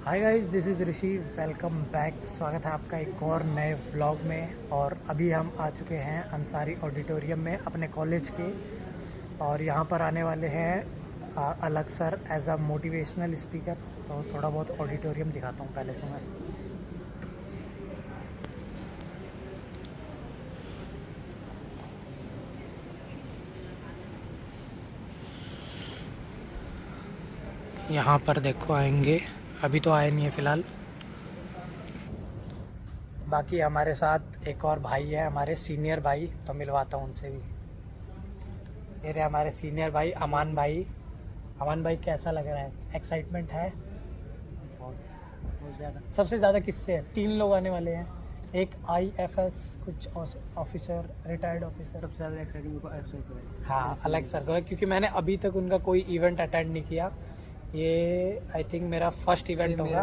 Hi guys, this is Rishi. Welcome back. स्वागत है आपका एक और नए व्लॉग में। और अभी हम आ चुके हैं अंसारी ऑडिटोरियम में अपने कॉलेज के। और यहाँ पर आने वाले हैं अलग sir as a motivational speaker. तो थोड़ा बहुत ऑडिटोरियम दिखाता हूँ पहले तो मैं। यहाँ पर देखो आएंगे, अभी तो आए नहीं है फ़िलहाल। बाकी हमारे साथ एक और भाई है, हमारे सीनियर भाई, तो मिलवाता हूँ उनसे भी। ये रहे हमारे सीनियर भाई अमान भाई। अमान भाई, कैसा लग रहा है? एक्साइटमेंट है? बहुत ज़्यादा। सबसे ज़्यादा किससे है? 3 लोग आने वाले हैं। एक IFS कुछ ऑफिसर, रिटायर्ड ऑफिसर। सबसे ज़्यादा एक्साइटिंग को एक्साइट है। हाँ, अलग सर को है, क्योंकि मैंने अभी तक उनका कोई इवेंट अटेंड नहीं किया। ये आई थिंक मेरा फर्स्ट इवेंट होगा।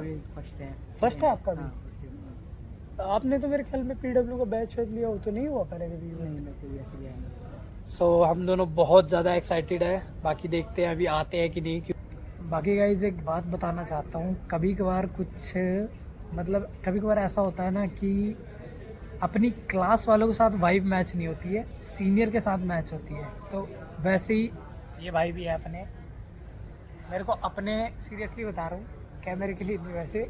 फर्स्ट है आपका भी? हाँ, आपने तो मेरे ख्याल में PW का बैच वैच लिया हो, तो नहीं हुआ पहले कभी? नहीं, मैं कोई ऐसे गया नहीं। सो हम दोनों बहुत ज़्यादा एक्साइटेड है। बाकी देखते हैं अभी आते हैं कि नहीं। बाकी गाइज एक बात बताना चाहता हूँ, कभी कभार कभी कभार ऐसा होता है ना कि अपनी क्लास वालों के साथ वाइब मैच नहीं होती है, सीनियर के साथ मैच होती है। तो वैसे ही ये भाई भी है अपने, मेरे को अपने सीरियसली बता रहा हूँ, कैमरे के लिए नहीं, वैसे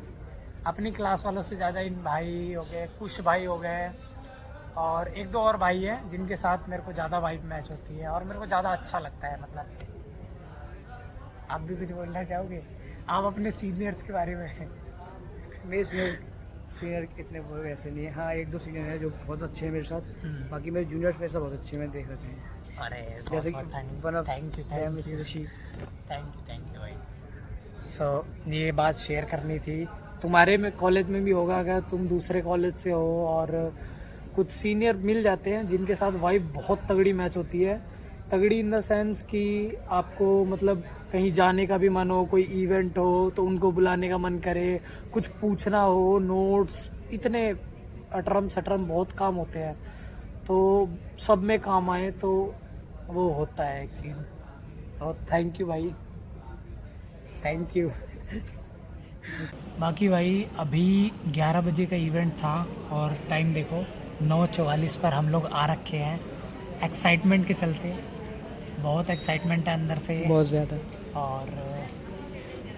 अपनी क्लास वालों से ज़्यादा इन भाई हो गए, कुछ भाई हो गए और एक दो और भाई हैं जिनके साथ मेरे को ज़्यादा वाइब मैच होती है और मेरे को ज़्यादा अच्छा लगता है। मतलब आप भी कुछ बोलना चाहोगे आप अपने सीनियर्स के बारे में? मेरे सीनियर इतने वो वैसे नहीं है। हाँ, एक दो सीनियर हैं जो बहुत अच्छे हैं मेरे साथ। बाकी मेरे जूनियर्स मेरे साथ बहुत अच्छे हैं, मैं देख रखे हैं। अरे जैसे कि थैंक यू ऋषि। भाई। सो ये बात शेयर करनी थी। तुम्हारे में कॉलेज में भी होगा, अगर तुम दूसरे कॉलेज से हो और कुछ सीनियर मिल जाते हैं जिनके साथ वाइब बहुत तगड़ी मैच होती है। तगड़ी इन द सेंस कि आपको मतलब कहीं जाने का भी मन हो, कोई इवेंट हो तो उनको बुलाने का मन करे, कुछ पूछना हो, नोट्स, इतने अटरम सटरम बहुत काम होते हैं, तो सब में काम आए तो वो होता है एक सीन। तो थैंक यू भाई, थैंक यू। बाकी भाई अभी 11 बजे का इवेंट था और टाइम देखो 9:44 पर हम लोग आ रखे हैं। एक्साइटमेंट के चलते बहुत एक्साइटमेंट है अंदर से, बहुत ज़्यादा।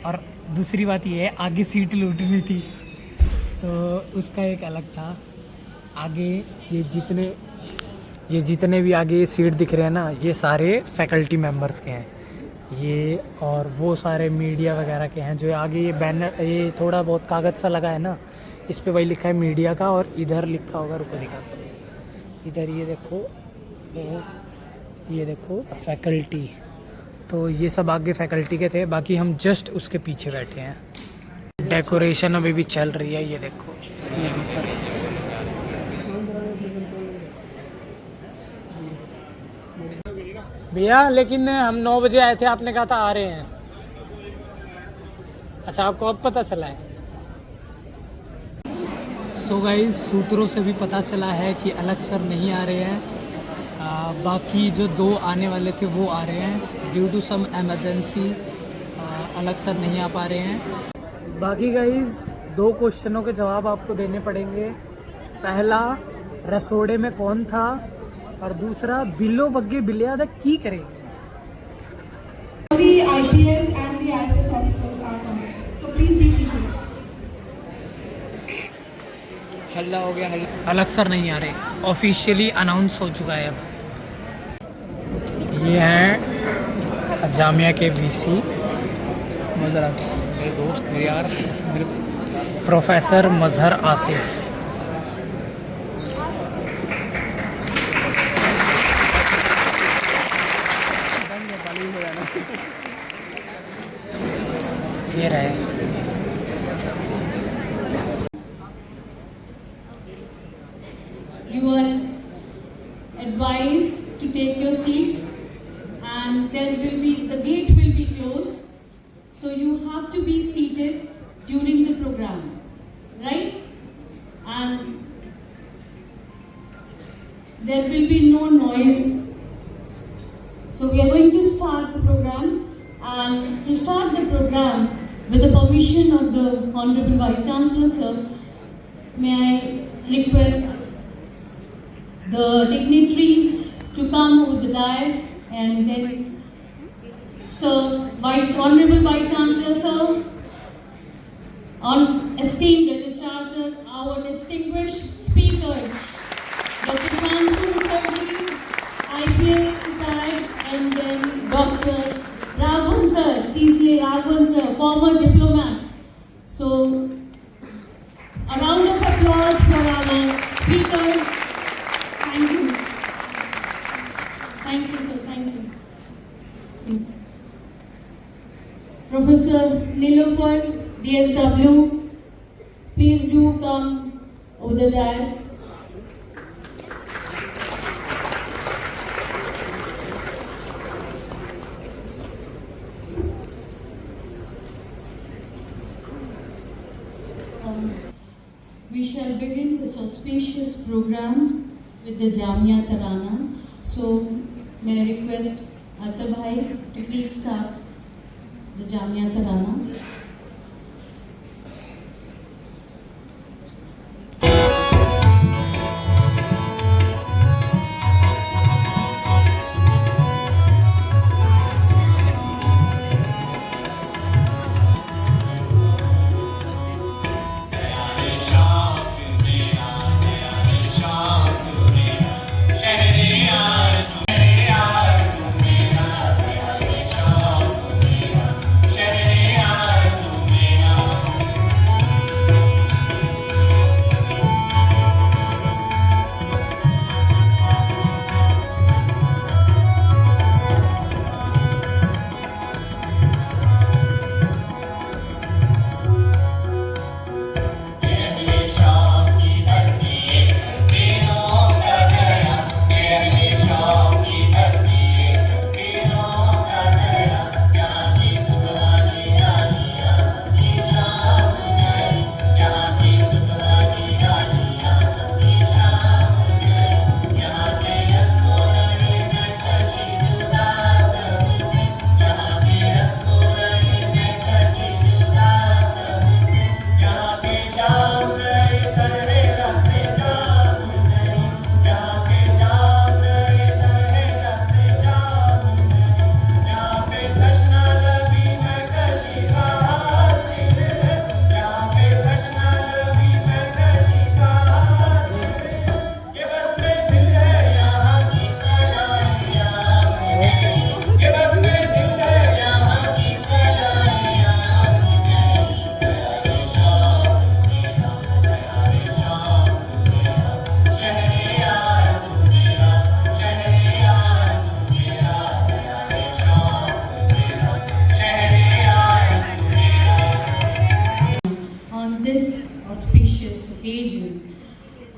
और दूसरी बात ये है, आगे सीट लूटनी थी तो उसका एक अलग था। आगे ये जितने भी आगे सीट दिख रहे हैं ना, ये सारे फैकल्टी मेंबर्स के हैं ये, और वो सारे मीडिया वगैरह के हैं। जो आगे ये बैनर, ये थोड़ा बहुत कागज़ सा लगा है ना, इस पे वही लिखा है मीडिया का, और इधर लिखा होगा, रुको दिखाता हूँ। इधर ये देखो फैकल्टी। तो ये सब आगे फैकल्टी के थे, बाकी हम जस्ट उसके पीछे बैठे हैं। डेकोरेशन अभी भी चल रही है, ये देखो यहीं पर। भैया लेकिन हम 9 बजे आए थे, आपने कहा था आ रहे हैं। अच्छा, आपको अब पता चला है? सो गाइस, सूत्रों से भी पता चला है कि अलग सर नहीं आ रहे हैं। बाकी जो 2 आने वाले थे वो आ रहे हैं। ड्यू टू सम एमरजेंसी अलग सर नहीं आ पा रहे हैं। बाकी गाइस 2 क्वेश्चनों के जवाब आपको देने पड़ेंगे। पहला, रसोड़े में कौन था, और दूसरा, बिल्लो बग्गे बिलिया दा की करेंगे। The IPS and the IPS officers are coming, so please be seated. हल्ला हो गया, हल्ला। अलग सर नहीं आ रहे, ऑफिशियली अनाउंस हो चुका है अब। ये हैं जामिया के VC, मज़ा आता है। मेरे दोस्त, मेरे यार, मेरे प्रोफेसर मजहर आसिफ। ये रहे। You are advised to take your seats, and the gate will be closed, so you have to be seated during the program, right? And there will be no noise. So we are going to start the program, and to start the program with the permission of the Honorable Vice Chancellor, sir, may I request the dignitaries to come over the dais, and then, sir, Honorable Vice Chancellor, sir, esteemed Registrar, sir, our distinguished speakers, Dr. Shantanu Mukherjee, IPS retired, and then Dr. Raghavan sir, TCA Raghavan sir, former diplomat. So, a round of applause for our speakers. Thank you. Thank you, sir. Thank you. Please. Professor Nilofer, DSW, please do come over the dais. We shall begin this auspicious program with the Jamia Tarana. So, may I request Atta Bhai to please start the Jamia Tarana.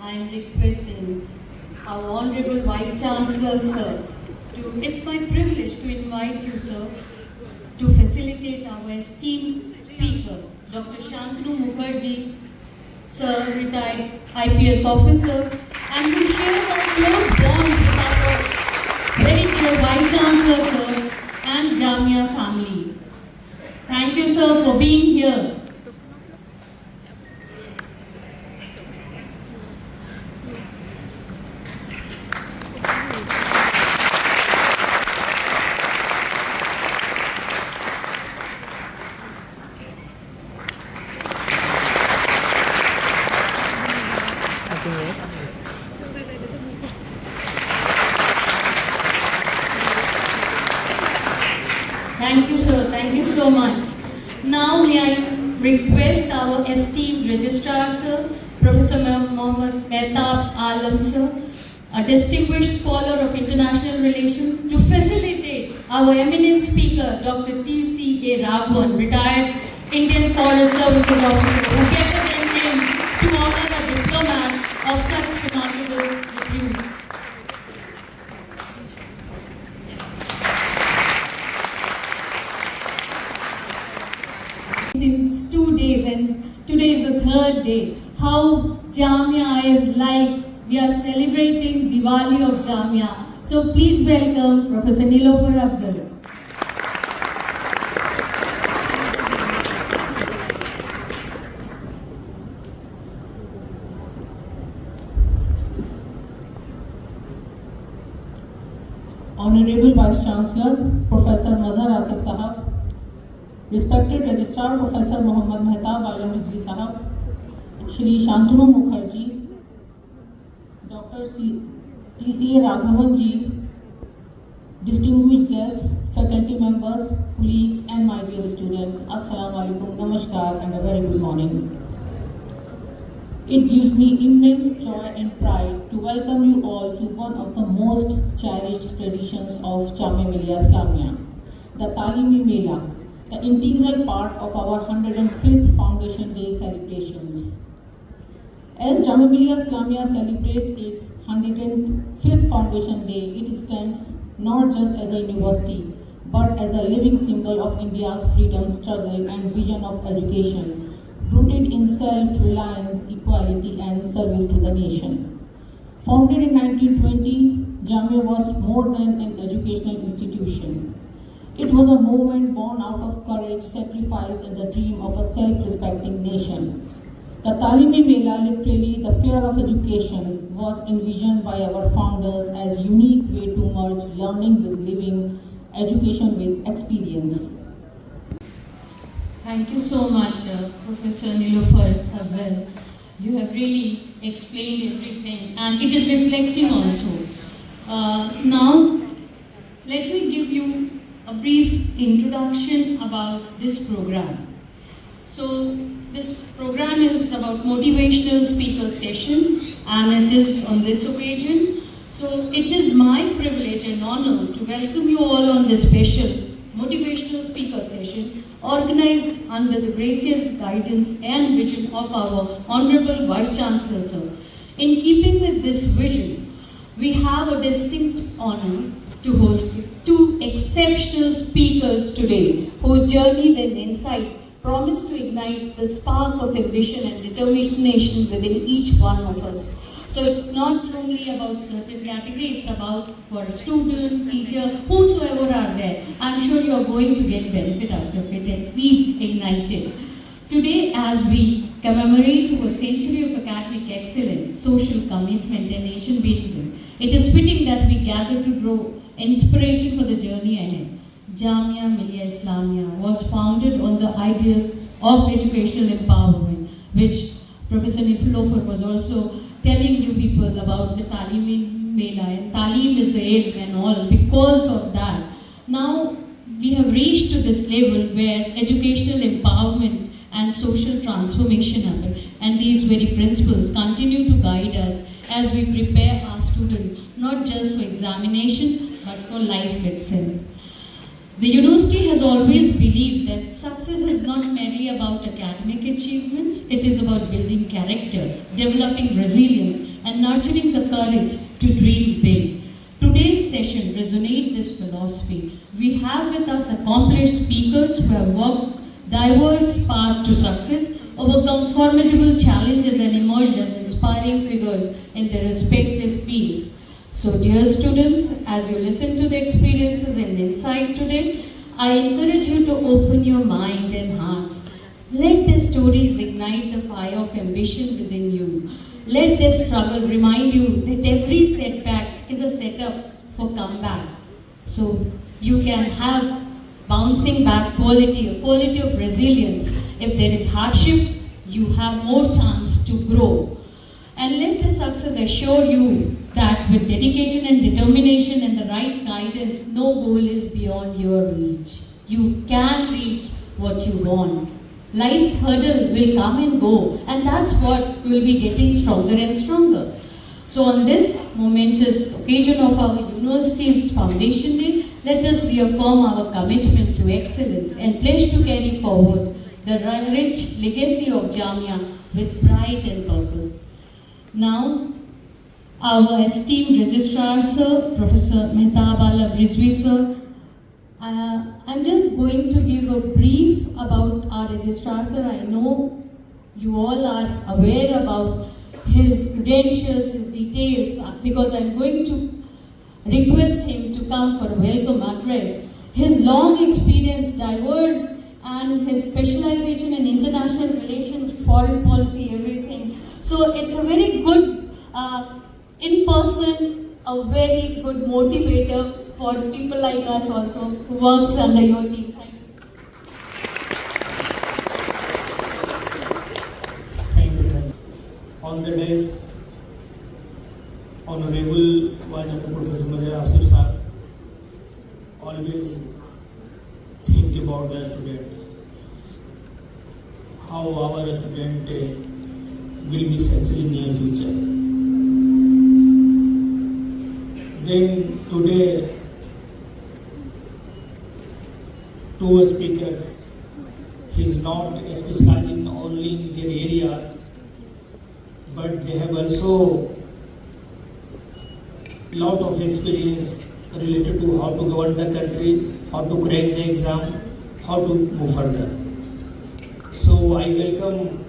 I am requesting our Honorable Vice Chancellor, sir, it's my privilege to invite you, sir, to facilitate our esteemed speaker, Dr. Shantanu Mukherjee, sir, retired IPS officer, and who shares a close bond with our very dear Vice Chancellor, sir, and Jamia family. Thank you, sir, for being here. Thank you, sir. Thank you so much. Now, may I request our esteemed Registrar, sir, Professor Mohammad Mehtab Alam, sir, a distinguished scholar of international relations, to facilitate our eminent speaker, Dr. TCA Raghavan, retired Indian Forest Services officer, who better than him to honor a diplomat of such remarkable repute. Since 2 days, and today is the third day, how Jamia is like we are celebrating Diwali of Jamia. So please welcome Professor Nilofer Afzal. Honorable Vice Chancellor, Professor Mazhar Asif Sahab, respected Registrar Professor Mohammad Mehtab Alam Rizvi Sahab, Shri Shantanu Mukherjee, Dr. T.C. Raghavan Ji, distinguished guests, faculty members, colleagues, and my dear students, Assalamu alaikum, Namaskar, and a very good morning. It gives me immense joy and pride to welcome you all to one of the most cherished traditions of Jamia Millia Islamia, the Talimi Mela, the integral part of our 105th Foundation Day celebrations. As Jamia Millia Islamia celebrates its 105th Foundation Day, it stands not just as a university, but as a living symbol of India's freedom struggle and vision of education, rooted in self-reliance, equality, and service to the nation. Founded in 1920, Jamia was more than an educational institution. It was a movement born out of courage, sacrifice, and the dream of a self-respecting nation. The Talimi Mela, literally the fair of education, was envisioned by our founders as a unique way to merge learning with living, education with experience. Thank you so much, Professor Niloufar Afzal. You have really explained everything, and it is reflecting also. Now, let me give you a brief introduction about this program. So, this program is about motivational speaker session, and it is on this occasion. So, it is my privilege and honor to welcome you all on this special motivational speaker session organized under the gracious guidance and vision of our Honorable Vice Chancellor, sir. In keeping with this vision, we have a distinct honor to host two exceptional speakers today, whose journeys and insight promise to ignite the spark of ambition and determination within each one of us. So it's not only about certain category, it's about for a student, teacher, whosoever are there. I'm sure you're going to get benefit out of it and feel ignited. Today, as we commemorate to a century of academic excellence, social commitment, and nation building, it is fitting that we gather to draw inspiration for the journey ahead. Jamia Millia Islamia was founded on the ideals of educational empowerment, which Professor Niloufar was also telling you people about the Talimi Mela, and Talim is the aim and all. Because of that, now we have reached to this level where educational empowerment and social transformation happen, and these very principles continue to guide us as we prepare our students not just for examination but for life itself. The university has always believed that success is not merely about academic achievements, it is about building character, developing resilience, and nurturing the courage to dream big. Today's session resonates this philosophy. We have with us accomplished speakers who have walked diverse paths to success, overcome formidable challenges, and emerged as inspiring figures in their respective fields. So dear students, as you listen to the experiences and insight today, I encourage you to open your mind and hearts. Let their stories ignite the fire of ambition within you. Let their struggle remind you that every setback is a setup for comeback. So you can have bouncing back quality, a quality of resilience. If there is hardship, you have more chance to grow. And let the success assure you that with dedication and determination and the right guidance, no goal is beyond your reach. You can reach what you want. Life's hurdle will come and go, and that's what will be getting stronger and stronger. So on this momentous occasion of our university's Foundation Day, let us reaffirm our commitment to excellence and pledge to carry forward the rich legacy of Jamia with pride and purpose. Now, our esteemed Registrar Sir, Professor Mehtab Alam Rizvi Sir, I'm just going to give a brief about our Registrar Sir. I know you all are aware about his credentials, his details, because I'm going to request him to come for a welcome address. His long experience, diverse, and his specialization in international relations, foreign policy, everything. So it's a very good in person, a very good motivator for people like us also who works under your team. Thank you. Thank you, ma'am. On the days, Honorable Vice Chancellor Professor Mazhar Asif sir always think about the students, how our student will be successful in near future. Then today, two speakers, he is not specializing only in their areas, but they have also lot of experience related to how to govern the country, how to crack the exam, how to move further. So I welcome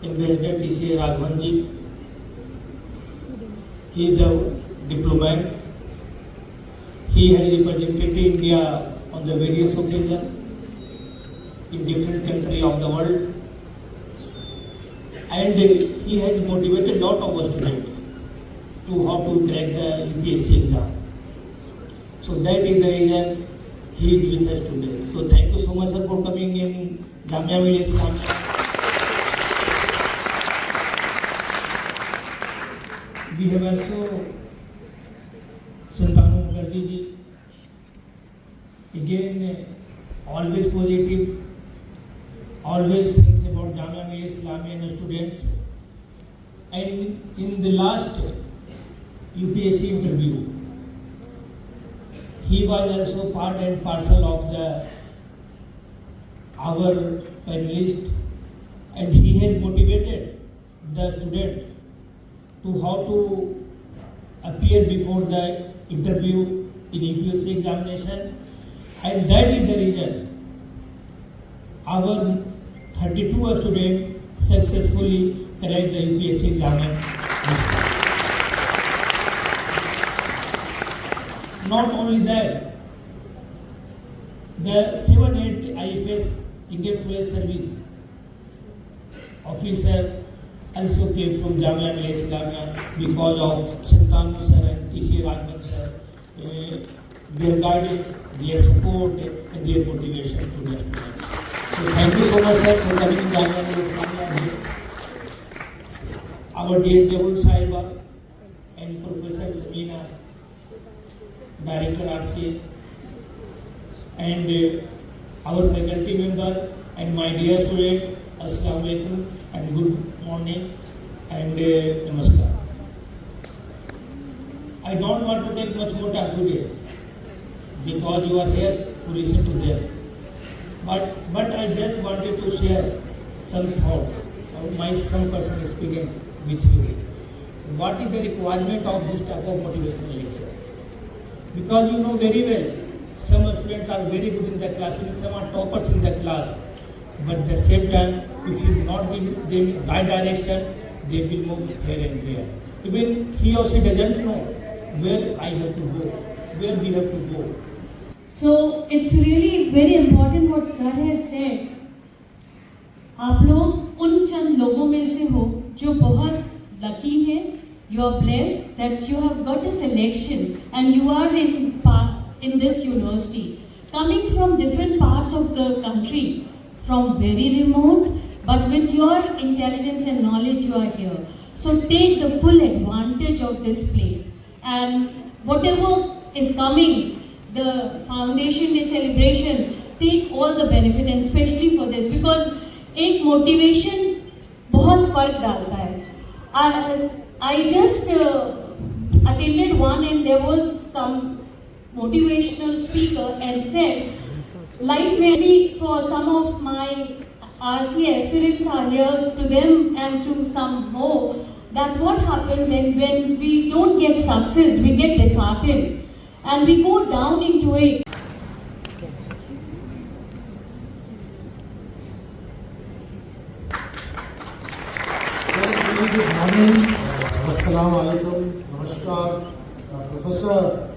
Ambassador T.C. Raghavanji. He is the diplomat. He has represented India on the various occasions in different countries of the world, and he has motivated a lot of students to how to crack the UPSC exam. So that is the reason he is with us today. So thank you so much, sir, for coming in Jamia Millia Islamia. We have also Santanu Mukherjee ji. Again, always positive, always thinks about Jamia Millia Islamia and students. And in the last UPSC interview, he was also part and parcel of our panelist, and he has motivated the students to how to appear before the interview in UPSC examination, and that is the reason our 32 students successfully cracked the UPSC examination. Not only that, the 7-8 IFS Indian Forest Service officer also came from Jamia Millia Islamia because of Santanu sir and T.C. Raghavan sir, their guidance, their support and their motivation to the students. So thank you so much, sir, for coming to Jamia Millia Islamia. Our dear Devul Sahiba and Professor Samina, Director RCA, and our faculty member and my dear student, Assalamu alaikum and good morning and namaskar. I don't want to take much more time today because you are here to listen to them. But I just wanted to share some thoughts of my some personal experience with you. What is the requirement of this type of motivational lecture? Because you know very well, some students are very good in the class and some are toppers in the class. But at the same time, if you not give them right direction, they will move here and there. Even he or she doesn't know where I have to go, where we have to go. So it's really very important what sir has said. आप लोग उन चंद लोगों में से हो जो बहुत lucky हैं. You are blessed that you have got a selection and you are in this university. Coming from different parts of the country, from very remote, but with your intelligence and knowledge you are here. So take the full advantage of this place. And whatever is coming, the Foundation Day celebration, take all the benefit and especially for this because एक motivation बहुत फर्क डालता है. I just attended one and there was some motivational speaker and said, life may be for some of my RCA aspirants are here, to them and to some more, that what happens when we don't get success, we get disheartened and we go down into it. Good morning. Assalamu alaikum, namaskar. Professor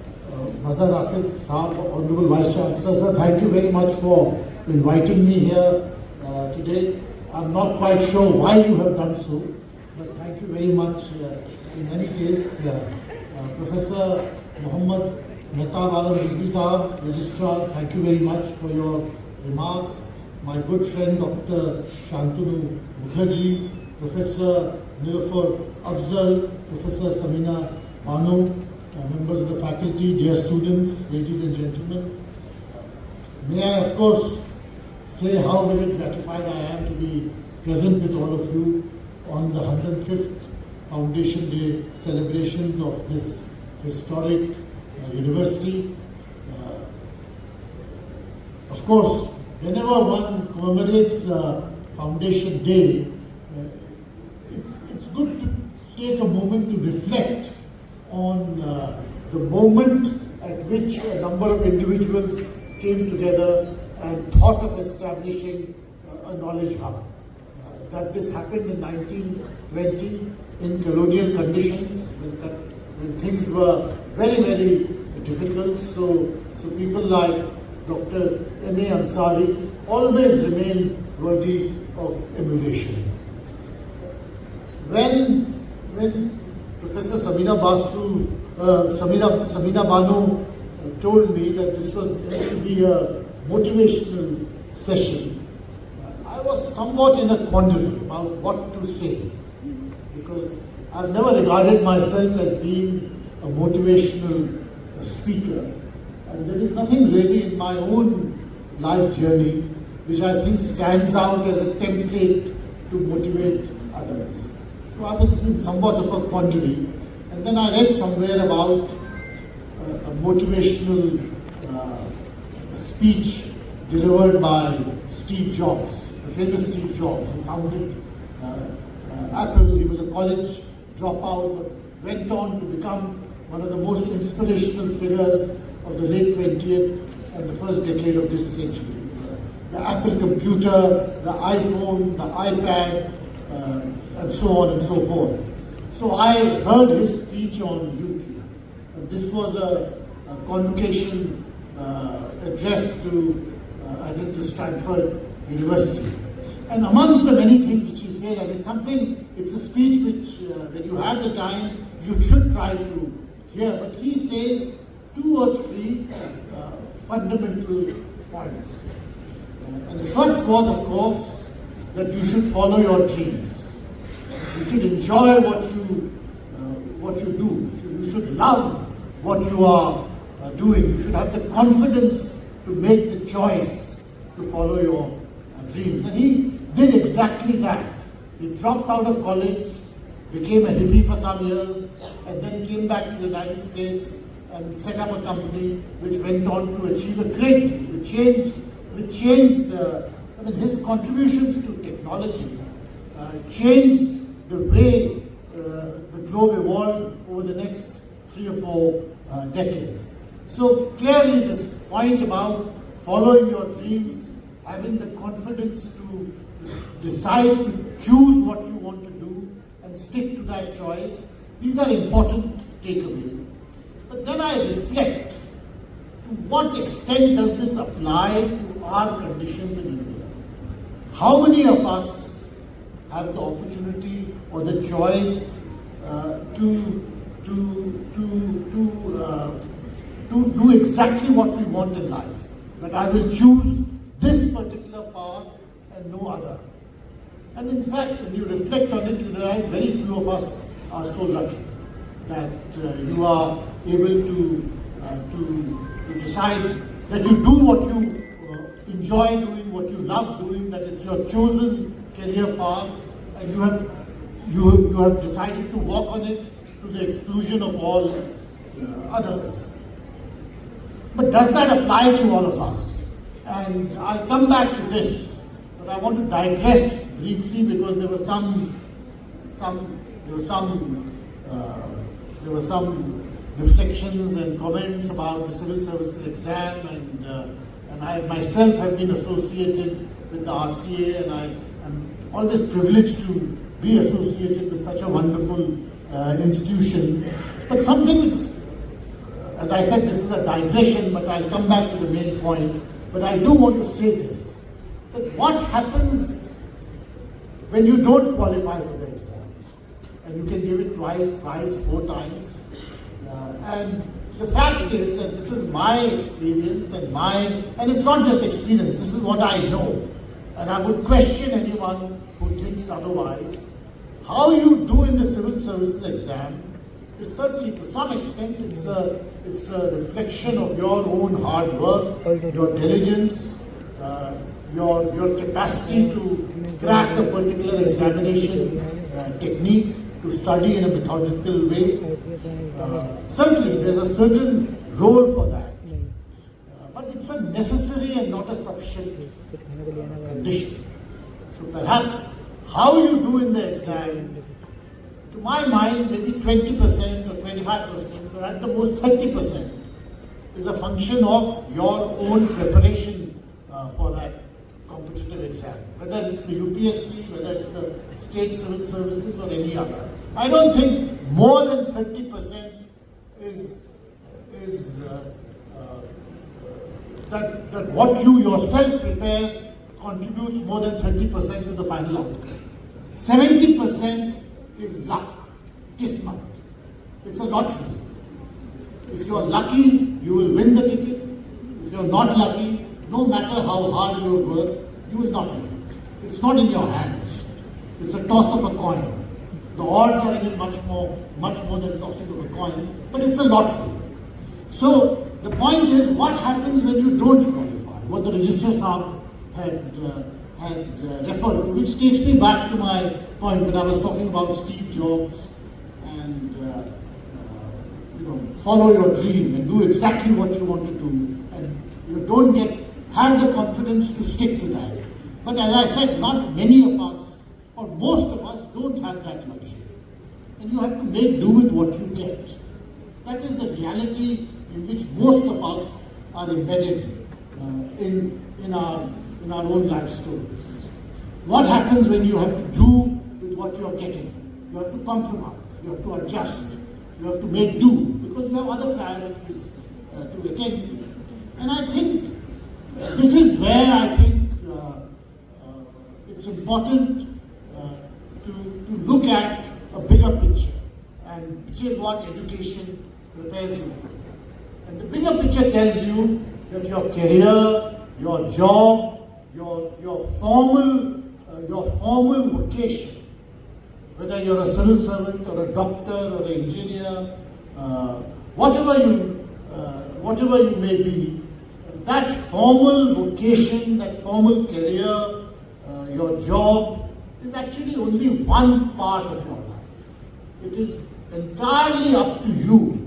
Mazhar Asif Saab, Honorable Vice Chancellor, sir, thank you very much for inviting me here today. I'm not quite sure why you have done so, but thank you very much. In any case, Professor Muhammad Mehtab Alam Rizvi Sahab, Registrar, thank you very much for your remarks. My good friend Dr. Shantanu Mukherjee, Professor Nilufar Afzal, Professor Samina Banu, members of the faculty, dear students, ladies and gentlemen. May I of course say how very gratified I am to be present with all of you on the 105th Foundation Day celebrations of this historic university. Of course, whenever one commemorates Foundation Day, it's good to take a moment to reflect on the moment at which a number of individuals came together and thought of establishing a knowledge hub. That this happened in 1920 in colonial conditions when things were very, very difficult. So people like Dr. M.A. Ansari always remain worthy of emulation. When Professor Samina Banu told me that this was going to be a motivational session, I was somewhat in a quandary about what to say, because I've never regarded myself as being a motivational speaker, and there is nothing really in my own life journey which I think stands out as a template to motivate others. So I was in somewhat of a quandary, and then I read somewhere about a motivational speech delivered by Steve Jobs, the famous Steve Jobs, who founded Apple. He was a college dropout, but went on to become one of the most inspirational figures of the late 20th and the first decade of this century. The Apple computer, the iPhone, the iPad, and so on and so forth. So I heard his speech on YouTube. And this was a convocation address to, I think, to Stanford University. And amongst the many things which he said, and it's a speech which, when you have the time, you should try to hear. But he says 2 or 3 fundamental points. And the first was, of course, that you should follow your dreams. You should enjoy what you do. You should love what you are doing. You should have the confidence to make the choice to follow your dreams. And he did exactly that. He dropped out of college, became a hippie for some years, and then came back to the United States and set up a company which went on to achieve a great deal, which changed his contributions to technology, changed the way the globe evolved over the next 3 or 4 decades. So clearly this point about following your dreams, having the confidence to decide to choose what you want to do and stick to that choice, these are important takeaways. But then I reflect, to what extent does this apply to our conditions in India? How many of us have the opportunity or the choice to do exactly what we want in life? That I will choose this particular path and no other. And in fact, when you reflect on it, you realize very few of us are so lucky that you are able to decide that you do what you enjoy doing, what you love doing, that it's your chosen career path, and you have decided to walk on it to the exclusion of all others. But does that apply to all of us? And I'll come back to this, but I want to digress briefly because there were some reflections and comments about the civil services exam, and I myself have been associated with the RCA, and I am always privileged to be associated with such a wonderful institution. But something which, as I said, this is a digression, but I'll come back to the main point. But I do want to say this, that what happens when you don't qualify for the exam, and you can give it twice, thrice, 4 times, and the fact is that this is my experience and it's not just experience, this is what I know. And I would question anyone who thinks otherwise. How you do in the civil services exam is certainly, to some extent, it's a reflection of your own hard work, your diligence, your capacity to crack a particular examination technique, to study in a methodical way. Certainly, there's a certain role for that. But it's a necessary and not a sufficient condition. So perhaps how you do in the exam, to my mind, maybe 20% or 25%, or at the most 30% is a function of your own preparation for that competitive exam. Whether it's the UPSC, whether it's the state civil services or any other. I don't think more than 30% is that what you yourself prepare contributes more than 30% to the final outcome. 70% is luck, kismat. It's a lottery. If you're lucky, you will win the ticket. If you're not lucky, no matter how hard you work, you will not win it. It's not in your hands. It's a toss of a coin. The odds are in it much more than tossing of a coin, but it's a lottery. So the point is, what happens when you don't qualify? What the Registrar Saab had referred to, which takes me back to my point when I was talking about Steve Jobs and follow your dream and do exactly what you want to do, and you don't have the confidence to stick to that. But as I said, not many of us, or most of us, don't have that luxury. And you have to make do with what you get. That is the reality in which most of us are embedded in our own life stories. What happens when you have to do with what you are getting? You have to compromise, you have to adjust, you have to make do, because you have other priorities to attend to. And I think this is where I think it's important to look at a bigger picture, and which is what education prepares you for. And the bigger picture tells you that your career, your job, your formal vocation, whether you're a civil servant or a doctor or an engineer, whatever you may be, that formal vocation, that formal career, your job is actually only one part of your life. It is entirely up to you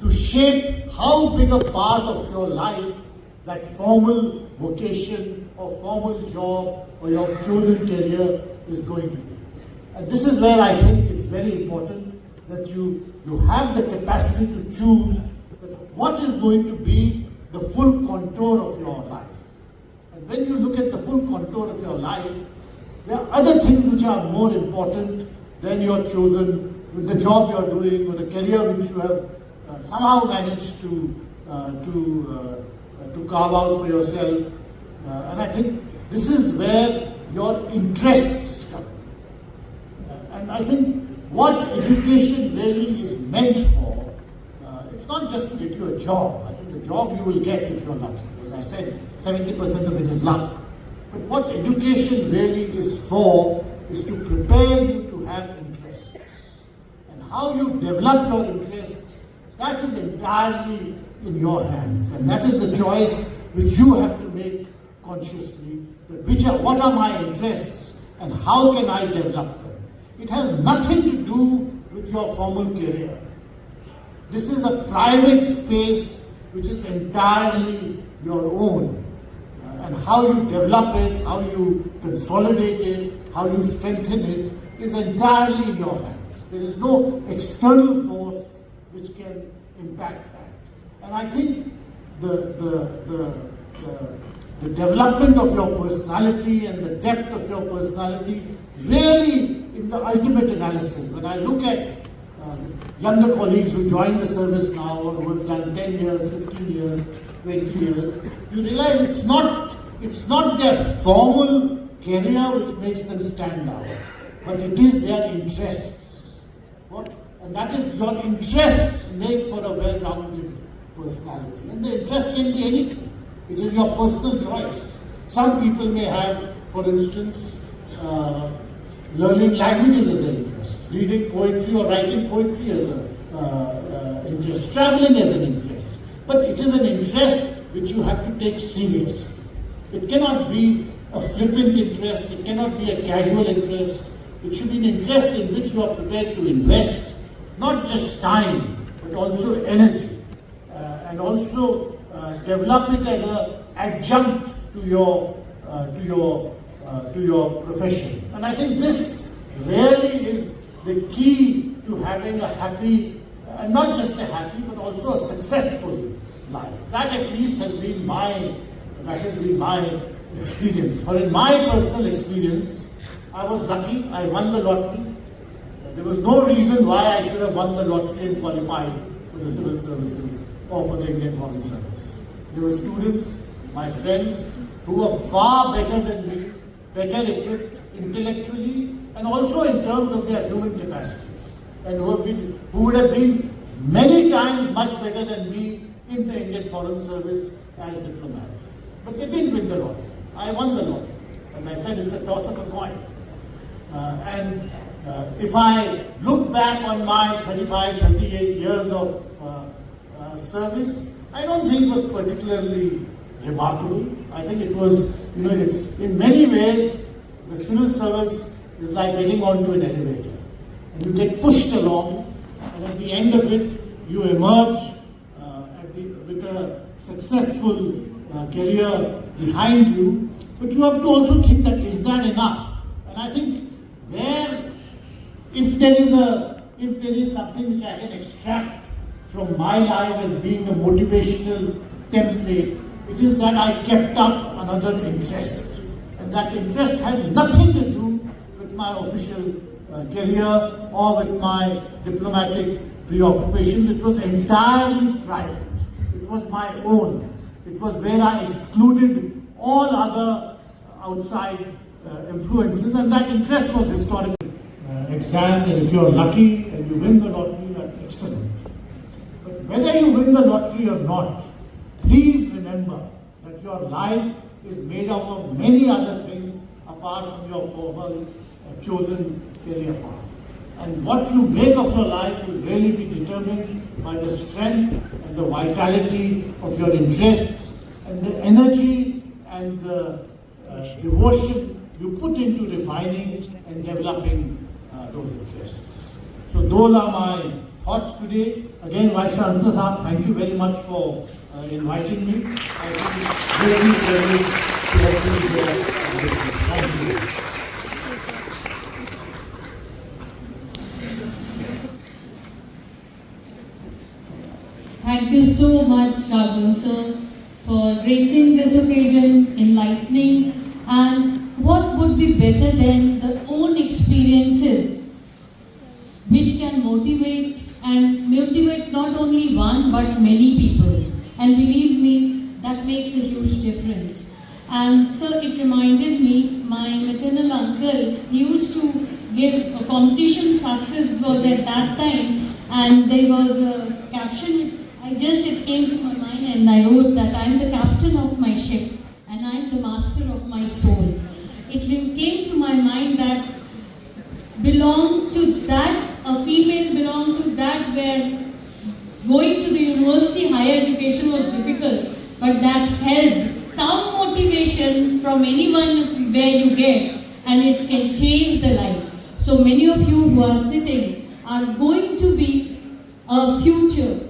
to shape how big a part of your life that formal vocation or formal job or your chosen career is going to be. And this is where I think it's very important that you have the capacity to choose what is going to be the full contour of your life. And when you look at the full contour of your life, there are other things which are more important than your chosen, with the job you are doing or the career which you have somehow managed to carve out for yourself. And I think this is where your interests come. And I think what education really is meant for, it's not just to get you a job. I think the job you will get if you're lucky. As I said, 70% of it is luck. But what education really is for is to prepare you to have interests. And how you develop your interests, that is entirely in your hands. And that is the choice which you have to make consciously. What are my interests and how can I develop them? It has nothing to do with your formal career. This is a private space which is entirely your own. And how you develop it, how you consolidate it, how you strengthen it is entirely in your hands. There is no external force which can impact that. And I think the development of your personality and the depth of your personality really, in the ultimate analysis, when I look at younger colleagues who join the service now or who have done 10 years, 15 years, 20 years, you realize it's not their formal career which makes them stand out, but it is their interests. And that is your interests make for a well-rounded personality. And the interest can be anything. It is your personal choice. Some people may have, for instance, learning languages as an interest, reading poetry or writing poetry as an interest, traveling as an interest. But it is an interest which you have to take seriously. It cannot be a flippant interest, it cannot be a casual interest. It should be an interest in which you are prepared to invest, not just time, but also energy, and also develop it as an adjunct to your profession. And I think this really is the key to having a happy, not just a happy, but also a successful life. That at least has been my experience. For in my personal experience, I was lucky. I won the lottery. There was no reason why I should have won the lottery and qualified for the civil services or for the Indian Foreign Service. There were students, my friends, who were far better than me, better equipped intellectually and also in terms of their human capacities, and who would have been many times much better than me in the Indian Foreign Service as diplomats. But they didn't win the lottery. I won the lottery. As I said, it's a toss of a coin. If I look back on my 38 years of service, I don't think it was particularly remarkable. I think it was, it's, in many ways, the civil service is like getting onto an elevator. And you get pushed along, and at the end of it, you emerge with a successful career behind you. But you have to also think that, is that enough? And I think if there is something which I can extract from my life as being a motivational template, it is that I kept up another interest. And that interest had nothing to do with my official career or with my diplomatic preoccupations. It was entirely private. It was my own. It was where I excluded all other outside influences, and that interest was historical. Exams, and if you're lucky and you win the lottery, that's excellent. But whether you win the lottery or not, please remember that your life is made up of many other things apart from your formal chosen career path. And what you make of your life will really be determined by the strength and the vitality of your interests and the energy and the devotion you put into refining and developing those interests. So those are my thoughts today. Again, Vice Chancellor Saab, thank you very much for inviting me. I think it's very privileged to have been here. Thank you. Thank you so much, Raghavan sir, for gracing this occasion, enlightening, and what would be better than the own experiences which can motivate not only one but many people. And believe me, that makes a huge difference. And sir, it reminded me, my maternal uncle used to give a competition success was at that time, and there was a caption which it came to my mind, and I wrote that I am the captain of my ship and I am the master of my soul. It came to my mind that a female belonged to that where going to the university, higher education was difficult, but that helped some motivation from anyone where you get, and it can change the life. So many of you who are sitting are going to be a future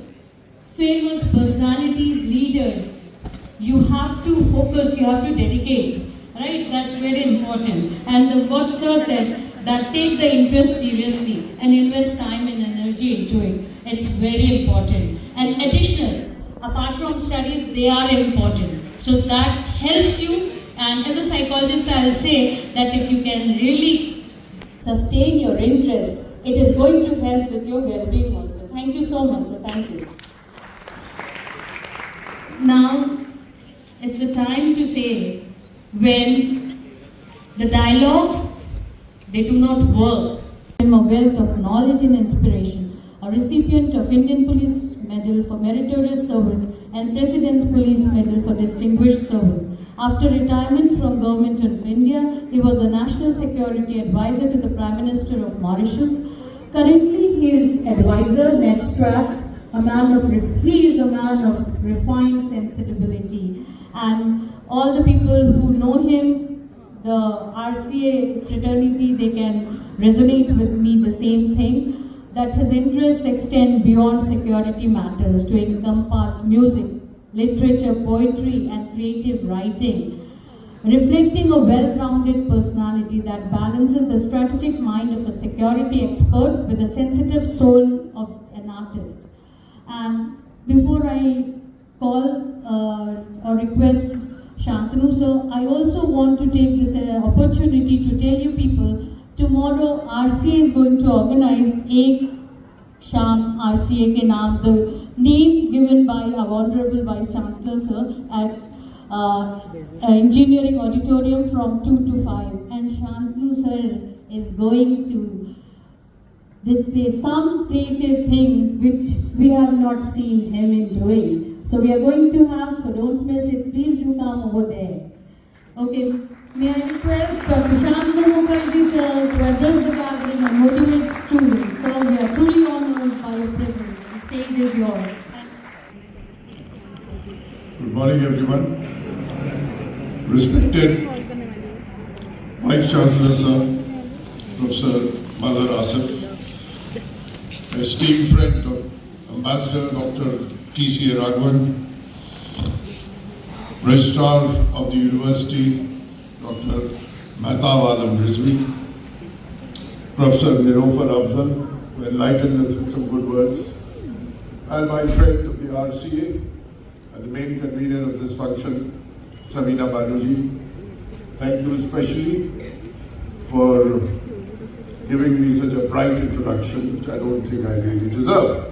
famous personalities, leaders. You have to focus, you have to dedicate, right? That's very important. And what sir said, that take the interest seriously and invest time and energy into it. It's very important. And additional, apart from studies, they are important. So that helps you. And as a psychologist, I'll say that if you can really sustain your interest, it is going to help with your well-being also. Thank you so much, sir. Thank you. Now, it's a time to say when the dialogues, they do not work. A wealth of knowledge and inspiration recipient of Indian Police Medal for Meritorious Service and President's Police Medal for Distinguished Service. After retirement from Government of India, he was the National Security Advisor to the Prime Minister of Mauritius. Currently, he is advisor, Netstrap. He is a man of refined sensibility, and all the people who know him, the RCA fraternity, they can resonate with me the same thing, that his interests extend beyond security matters to encompass music, literature, poetry, and creative writing, reflecting a well-rounded personality that balances the strategic mind of a security expert with the sensitive soul of an artist. And before I call or request Shantanu sir, I also want to take this opportunity to tell you people, tomorrow RCA is going to organize Ek Sham RCA ke naam, the name given by our Honorable Vice Chancellor sir at Engineering Auditorium from 2 to 5. And Shantanu sir is going to display some creative thing which we have not seen him in doing. So we are going to have, so don't miss it. Please do come over there. Okay, may I request Dr. Shantanu Mukherjee sir to address the gathering and motivate students. Sir, we are truly honored by your presence. The stage is yours. Good morning, everyone. Respected Vice Chancellor sir, Professor Mazhar Asif, esteemed friend, Ambassador Dr. T.C. Raghavan, Registrar of the University, Dr. Mehtab Alam Rizvi, Professor Nilofar Afzal, who enlightened us with some good words, and my friend of the RCA and the main convener of this function, Samina Banerjee. Thank you especially for giving me such a bright introduction, which I don't think I really deserve.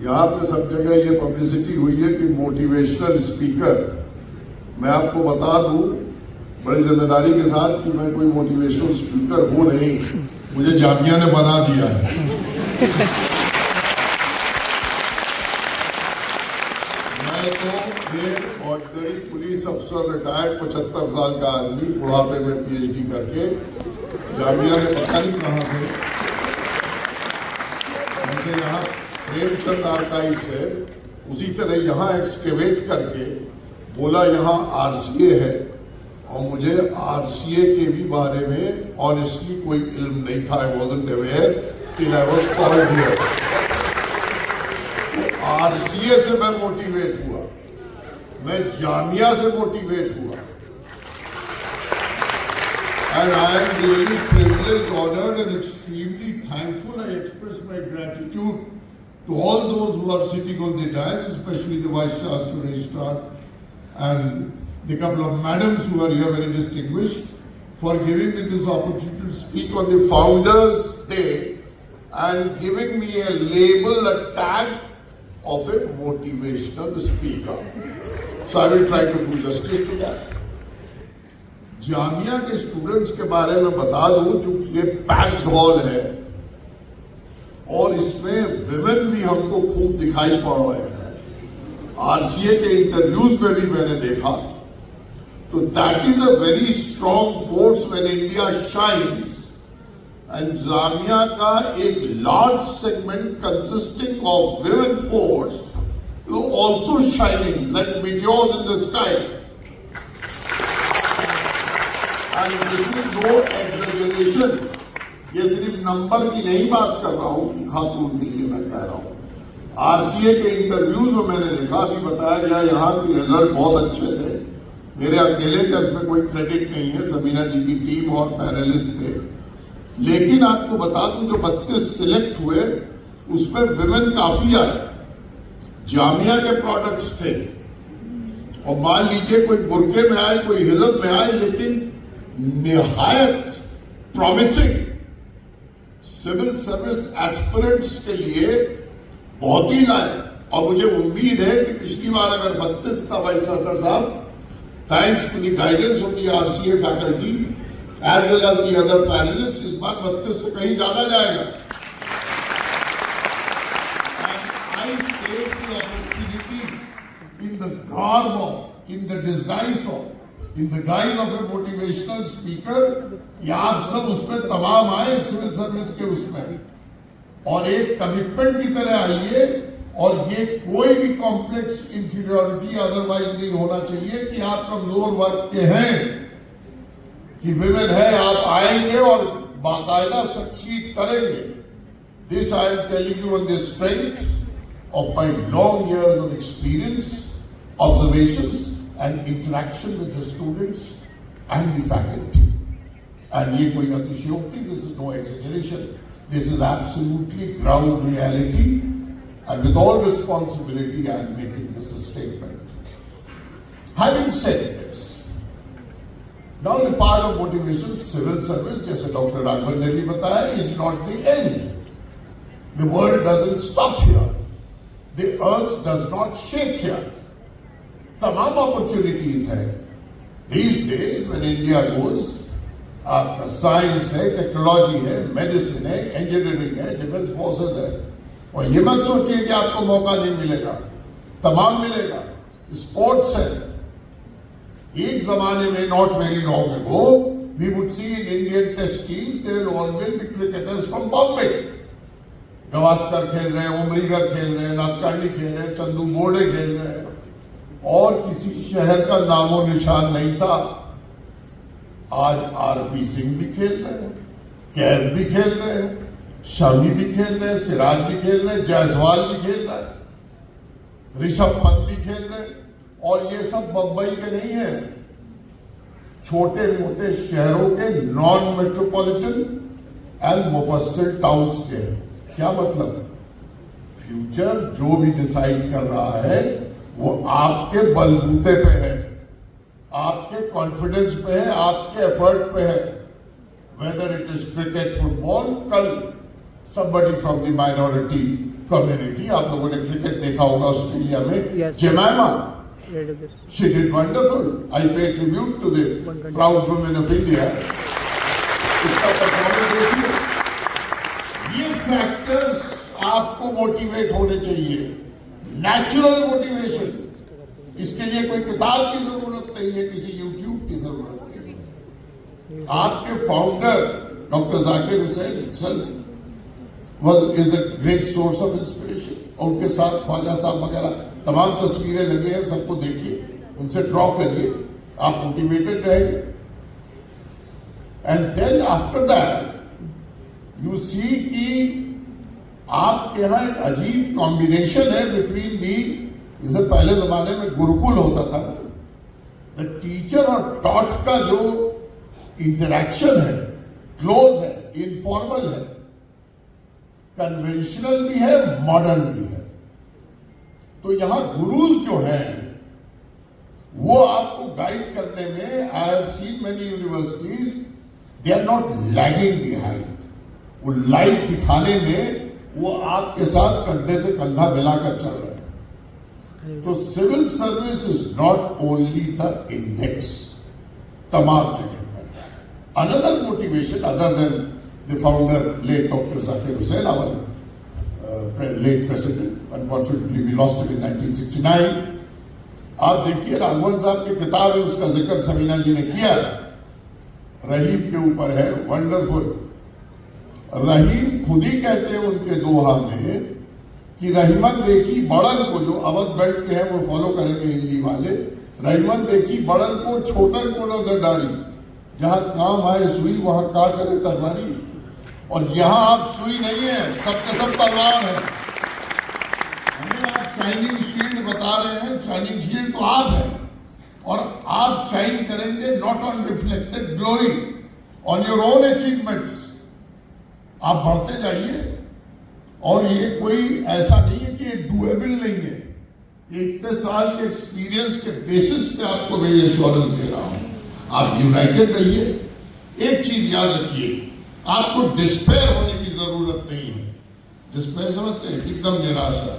यहाँ पे सब जगह ये publicity हुई है कि motivational speaker, मैं आपको बता दूं बड़ी जिम्मेदारी के साथ कि मैं कोई मोटिवेशनल स्पीकर हूँ नहीं, मुझे जामिया ने बना दिया है। मैं तो एक ऑर्डिनरी पुलिस अफसर, रिटायर्ड 75 साल का आदमी, बुढ़ापे में PhD करके, जामिया ने पता नहीं कहाँ से यहाँ प्रेमचंद आर्काइव से उसी तरह यहाँ एक्सकेवेट करके बोला यहाँ RCA है, और मुझे RCA के भी बारे में ऑनेस्टली कोई इल्म नहीं था। I wasn't aware till I was called here. तो RCA से मैं मोटिवेट हुआ, मैं जामिया से मोटिवेट हुआ, and I am really privileged, honored, and extremely thankful. I express my gratitude to all those who are sitting on the dais, especially the Vice Chancellor, Registrar, and the couple of madams who are here, very distinguished, for giving me this opportunity to speak on the Founders' Day and giving me a label, a tag of a motivational speaker. So I will try to do justice to that. Jamia के students के बारे में बता दूं, चूंकि ये packed hall है और इसमें विमेन भी हमको खूब दिखाई पड़ रहे हैं, RCA के इंटरव्यूज में भी मैंने देखा, तो that is a very strong force when India shines, and Jamia का एक large segment consisting of women force also shining like meteors in the sky. And this is no exaggeration. ये सिर्फ नंबर की नहीं बात कर रहा हूं कि खातून के लिए मैं कह रहा हूं। RCA के इंटरव्यूज में मैंने देखा, अभी बताया गया यहाँ की रिजल्ट बहुत अच्छे थे, मेरे अकेले का इसमें कोई क्रेडिट नहीं है, समीना जी की टीम और पैनलिस्ट थे, लेकिन आपको बता दूं जो 32 सिलेक्ट हुए उसमें विमेन काफी आए, जामिया के प्रोडक्ट्स थे, और मान लीजिए कोई बुरके में आए, कोई हिजब में आए, लेकिन निहायत प्रॉमिसिंग सिविल सर्विस एस्पिरेंट्स के लिए बहुत ही लाए। और मुझे उम्मीद है कि पिछली बार अगर 32 था वाइस चांसलर साहब, thanks to the guidance of the RCA faculty, as well as the other panelists, इस बार 32 से कहीं ज्यादा जाएगा. And I take the opportunity in the garb of, in the disguise of, in the guise of a motivational speaker, कि आप सब उसमें तमाम आए सिविल सर्विस के उसमें, और एक कमिटमेंट की तरह आइए, और ये कोई भी कॉम्प्लेक्स इंफीरियोरिटी अदरवाइज नहीं होना चाहिए कि आप कमजोर वर्ग के हैं, कि विमेन है, आप आएंगे और बाकायदा सक्सीड करेंगे. This I am telling you on the strength of my long years of experience, observations and interaction with the students and the faculty. And ये कोई अतिशयोक्ति, this is no exaggeration, this is absolutely ground reality, and with all responsibility I am making this a statement. Having said this, now the part of motivation, civil service, जैसे Dr. Raghavan ने भी बताया, is not the end. The world doesn't stop here. The earth does not shake here. तमाम opportunities है. These days when India goes, आपका science है, technology है, medicine है, इंजीनियरिंग है, डिफेंस फोर्सेस है, और ये मत सोचिए कि आपको मौका नहीं मिलेगा, तमाम मिलेगा. स्पोर्ट्स है. एक जमाने में, not very long ago, we would see in Indian test team there will always be cricketers from Bombay. Gavaskar खेल रहे हैं, उमरीगर खेल रहे हैं, नाथकांडी खेल रहे हैं, चंदू बोर्डे खेल रहे हैं, और किसी शहर का नामो निशान नहीं था. आज आरपी सिंह भी खेल रहे हैं, कैफ भी खेल रहे हैं, शमी भी खेल रहे हैं, सिराज भी खेल रहे हैं, जायसवाल भी खेल रहा है, ऋषभ पंत भी खेल रहे हैं. और ये सब बम्बई के नहीं है, छोटे मोटे शहरों के, नॉन मेट्रोपॉलिटन एंड मुफस्सिल टाउन्स के. क्या मतलब? फ्यूचर जो भी डिसाइड कर रहा है वो आपके बलबूते पे है, आपके कॉन्फिडेंस पे है, आपके एफर्ट पे है. Whether it is cricket, football, कल somebody from the minority community, आप लोगों ने क्रिकेट देखा होगा ऑस्ट्रेलिया में, Jemimah, she did wonderful. I pay tribute to the proud women of India. इसका परफॉर्मेंस देखिए. ये फैक्टर्स आपको मोटिवेट होने चाहिए, नेचुरल मोटिवेशन. इसके लिए कोई किताब की जरूरत नहीं है, किसी यूट्यूब की जरूरत नहीं है. आपके founder doctor Zakir Hussain is a great source of inspiration. और उनके साथ ख्वाजा साहब वगैरह तमाम तस्वीरें लगे हैं, सबको देखिए, उनसे ड्रॉ करिए, आप मोटिवेटेड रहेंगे. And then after that you see कि आपके यहां एक अजीब कॉम्बिनेशन है बिटवीन दी, जैसे पहले जमाने में गुरुकुल होता था ना, द टीचर और टॉट का जो इंटरेक्शन है, क्लोज है, इनफॉर्मल है, कन्वेंशनल भी है, मॉडर्न भी है. तो यहां गुरुज जो हैं वो आपको गाइड करने में, I have seen many universities, they are not lagging behind. वो लाइट दिखाने में वो आपके साथ कंधे से कंधा मिलाकर चल रहे हैं. तो civil service is not only the index, तमाम जगह पर. Another motivation other than the founder late doctor Zakir Hussain, our late president, unfortunately we lost him in 1969. आप देखिए राघवन साहब की किताब है, उसका जिक्र समीना जी ने किया, रहीम के ऊपर है, वंडरफुल. रहीम खुद ही कहते हैं उनके दोहा में कि रहीमन देखी बड़न को, जो अवध बेल्ट के हैं वो फॉलो करेंगे हिंदी वाले, रहीमन देखी बड़न को, छोटन को न दरडारी, जहां काम आए सुई वहां का करे तरवारी. और यहां आप सुई नहीं है, सबके सब तलवार है. हमें आप शाइनिंग शील्ड बता रहे हैं, शाइनिंग शील्ड तो आप है, और आप शाइन करेंगे not on reflected glory, on your own achievements. आप बढ़ते जाइए. और ये कोई ऐसा नहीं है कि ये डुएबल नहीं है. ये इतने साल के एक्सपीरियंस के बेसिस पे आपको मैं ये एश्योरेंस दे रहा हूं. आप यूनाइटेड रहिए. एक चीज याद रखिए, आपको डिस्पेयर होने की जरूरत नहीं है. डिस्पेयर समझते हैं, एकदम निराशा,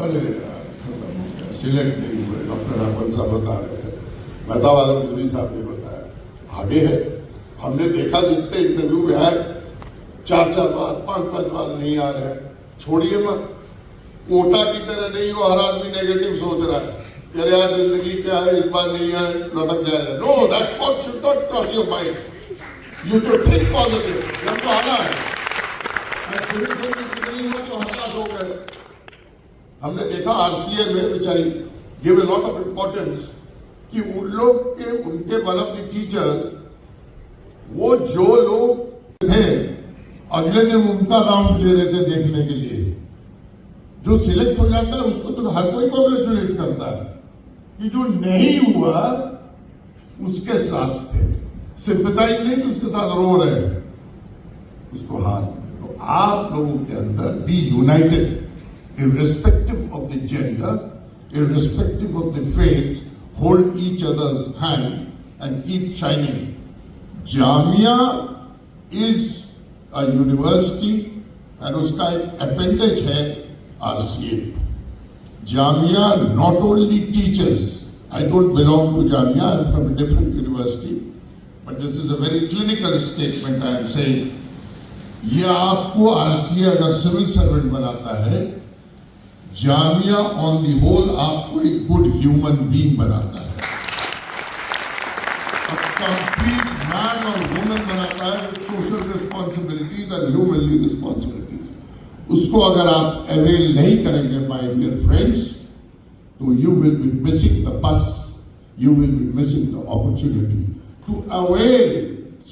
अरे यार खत्म हो गया, सिलेक्ट नहीं हुए. डॉक्टर राघवन साहब बता रहे थे, मेहता वाला साहब ने बताया, आगे है. हमने देखा जितने इंटरव्यू में आए 4-4 बार 5-5 बार नहीं आ रहे, छोड़िए मत। कोटा की तरह नहीं हो, हर आदमी नेगेटिव सोच रहा है, अरे यार जिंदगी क्या है, इस बार नहीं है, लटक जाएगा। No, that thought should not cross your mind. You should think positive. जब तो आना है, सिविल सर्विस कितनी हुआ तो हताश हो गए। हमने देखा RCA में, which I give a lot of importance, कि उन लोग के उनके वन ऑफ द टीचर्स, वो जो लोग थे अगले दिन उनका राउंड ले रहे थे देखने के लिए। जो सिलेक्ट हो जाता है उसको तो हर कोई कॉन्ग्रेचुलेट करता है, कि जो नहीं हुआ उसके साथ थे, सिंपैथाइज नहीं कि उसके साथ रो रहे हैं, उसको हाथ। तो आप लोगों के अंदर be united, irrespective of the gender, irrespective of the faith, hold each other's hand and keep shining. Jamia is a university and उसका एक appendage है RCA. Jamia not only teaches, I don't belong to Jamia, I am from a different university, but this is a very clinical statement I am saying. ये आपको RCA अगर civil servant बनाता है, Jamia on the whole आपको एक good human being बनाता है, complete man और वुमन बनाता है with social responsibilities and humanly responsibilities. उसको अगर आप अवेल नहीं करेंगे माय डियर फ्रेंड्स, तो you will be missing the bus, you will be missing the opportunity to avail.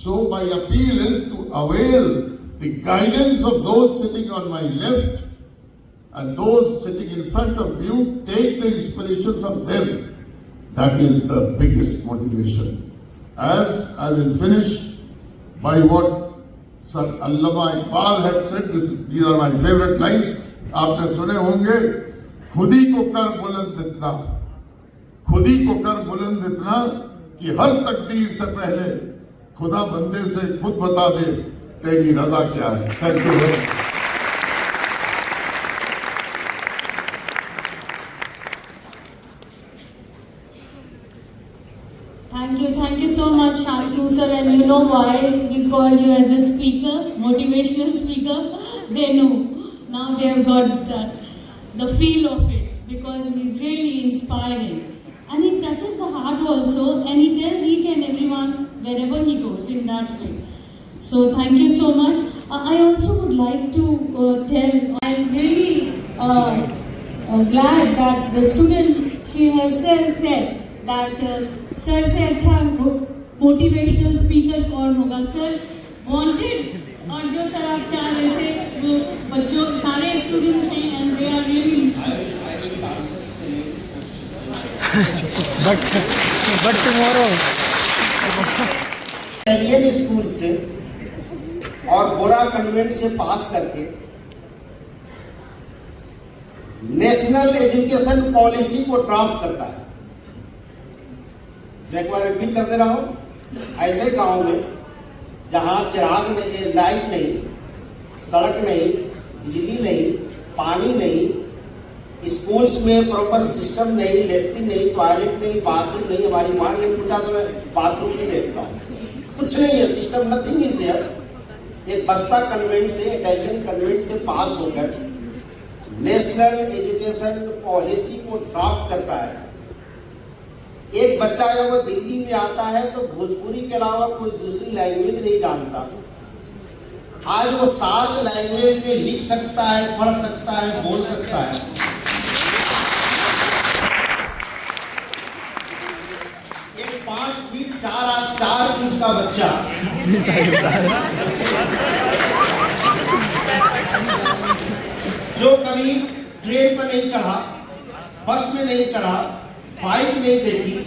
So my appeal is to avail the guidance of those sitting on my left and those sitting in front of you. Take the inspiration from them. That is the biggest motivation. As I will finish by what Sir Allama Iqbal had said, these are my favorite lines. आपने सुने होंगे, खुद ही को कर बुलंद इतना, खुद ही को कर बुलंद इतना कि हर तकदीर से पहले खुदा बंदे से खुद बता दे तेरी रजा क्या है। Thank you very much. Thank you so much, Shantanu sir, and you know why we called you as a speaker, motivational speaker. They know. Now they have got the feel of it, because he's really inspiring. And he touches the heart also, and he tells each and everyone wherever he goes in that way. So thank you so much. I also would like to tell, I'm really glad that the student, she herself said, that sir से अच्छा motivational speaker कौन होगा। Sir wanted, और जो sir आप चाह रहे थे वो बच्चों सारे स्टूडेंट्स हैं, and they are really but tomorrow Indian school से और बोरा कन्वेंट से पास करके नेशनल एजुकेशन पॉलिसी को ड्राफ्ट करता है। मैं एक बार रिपीट कर दे रहा हूँ, ऐसे गांव में जहाँ चिराग नहीं, लाइट नहीं, सड़क नहीं, बिजली नहीं, पानी नहीं, स्कूल्स में प्रॉपर सिस्टम नहीं, लेट्रिन नहीं, टॉयलेट नहीं, बाथरूम नहीं। हमारी माँ ने पूछा तो मैं बाथरूम भी देखता हूँ, कुछ नहीं है सिस्टम, नथिंग इज देयर। एक बस्ता कन्वेंट से, इटालियन कन्वेंट से पास होकर नेशनल एजुकेशन पॉलिसी को ड्राफ्ट करता है। एक बच्चा जब वो दिल्ली में आता है तो भोजपुरी के अलावा कोई दूसरी लैंग्वेज नहीं जानता। आज वो 7 लैंग्वेज में लिख सकता है, पढ़ सकता है, बोल सकता है। एक 5 फीट 4 इंच का बच्चा जो कभी ट्रेन पर नहीं चढ़ा, बस में नहीं चढ़ा, बाइक नहीं देखी,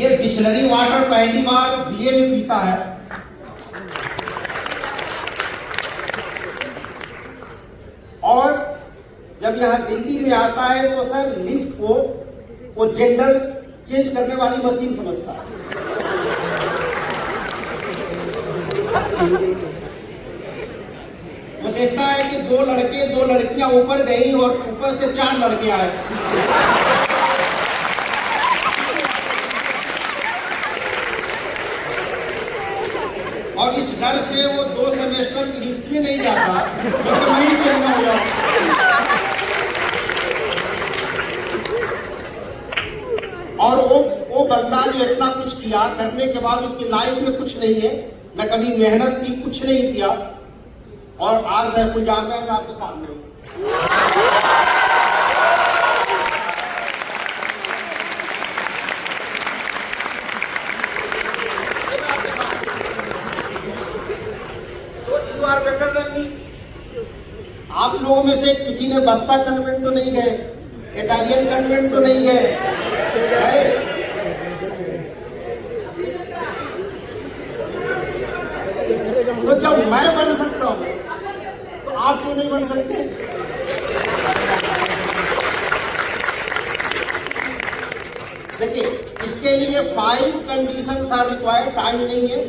ये बिस्लरी वाटर पहली बार बीए में पीता है। और जब यहाँ दिल्ली में आता है तो सर लिफ्ट को वो जेंडर चेंज करने वाली मशीन समझता है। वो देखता है कि 2 लड़के 2 लड़कियां ऊपर गई और ऊपर से 4 लड़के आए। और इस डर से वो 2 सेमेस्टर लिफ्ट में नहीं जाता, क्योंकि मैं ही चलना हो जाऊँ। और वो बंदा जो इतना कुछ किया, करने के बाद उसकी लाइफ में कुछ नहीं है, न कभी मेहनत की, कुछ नहीं किया, और आज सैफुल जामिया में आपके सामने हूँ। तो you are better than me. आप लोगों में से किसी ने बस्ता कन्वेंट तो नहीं गए, इटालियन कन्वेंट तो नहीं गए, तो जब मैं बन सकता हूं तो आप क्यों नहीं बन सकते? देखिए, इसके लिए 5 कंडीशंस आर रिक्वायर्ड। टाइम नहीं है,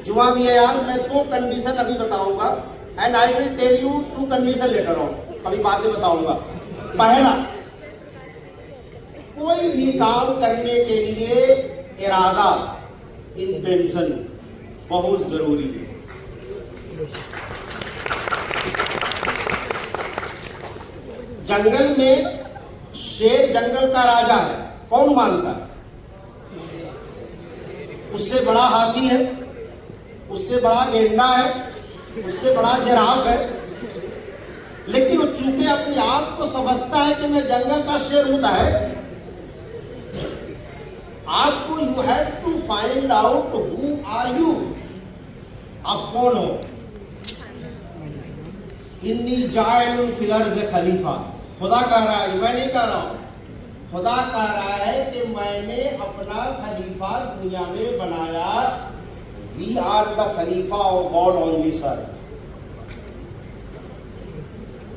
जुआ भी है यार। मैं 2 कंडीशन अभी बताऊंगा, and I will tell you 2 condition later on, अभी बाद में बताऊंगा। पहला, कोई भी काम करने के लिए इरादा, इंटेंशन बहुत जरूरी है। जंगल में शेर जंगल का राजा है, कौन मानता है? उससे बड़ा हाथी है, उससे बड़ा गेंडा है, उससे बड़ा जिराफ है, लेकिन वो चूंकि अपने आप को समझता है कि मैं जंगल का शेर होता है। आपको you have to find out who are you, आप कौन हो। इन्नी जाइलुन फिल अर्ज़ खलीफा, खुदा कह रहा है, मैं नहीं कह रहा हूं, खुदा कह रहा है कि मैंने अपना खलीफा दुनिया में बनाया। वी आर द खलीफा of God on this earth.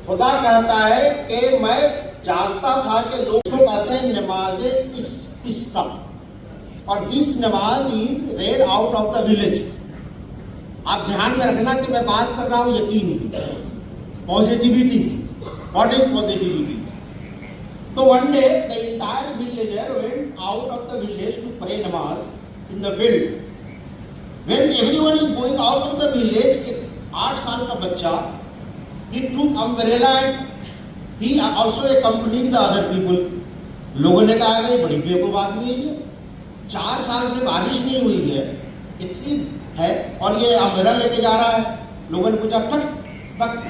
खुदा कहता है कि मैं जानता था कि लोग कहते हैं नमाज इस्तिस्का, और दिस नमाज is red out of the village. आप ध्यान में रखना कि मैं बात कर रहा हूं यकीन की, पॉजिटिविटी की। What is positivity? तो one day the entire villager went out of the village to pray नमाज in the field. When everyone is going out of the village, एक 8 साल का बच्चा, he took umbrella and he also accompanied the other people. लोगों ने कहा कि बड़ी बेवकूफ आदमी है ये, 4 साल से बारिश नहीं हुई है, इतनी है, और ये अम्ब्रेला लेके जा रहा है। लोगों ने पूछा,